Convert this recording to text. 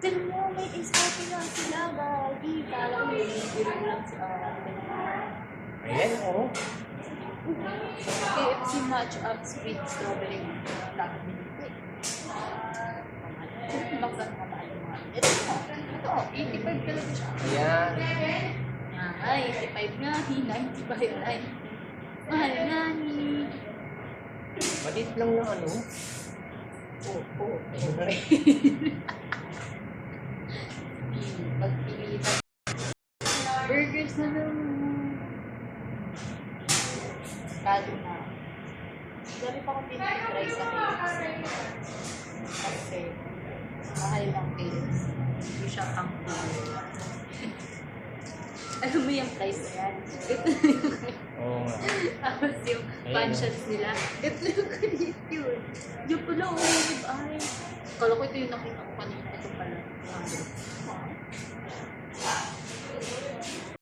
Tignan mo, may ice-coffee lang sila, gagi. Kala ko biro lang si ate. Ayan, oo. KFC match up sweet strawberry. Lahat binili. Bakit kamahal yung mga. Ito, 85 talaga siya. Ayan. Yan, ay, 85 nga, 95 ay. Mahal nga ni. Maliit lang yung ano. Oo. Siyempre. Pagpilitan. Burgers na naman. Kado na. Dami pa akong pinag-try sa KFC. Kasi, mahal ng KFC. Hindi siya pang alam mo yung price na yan? Ito Oo nga. tapos yung panshots nila. Ito yung kalit yun. Yung pala, oh, ay. Kala ko ito yung nakita ko kanina. Ito pala.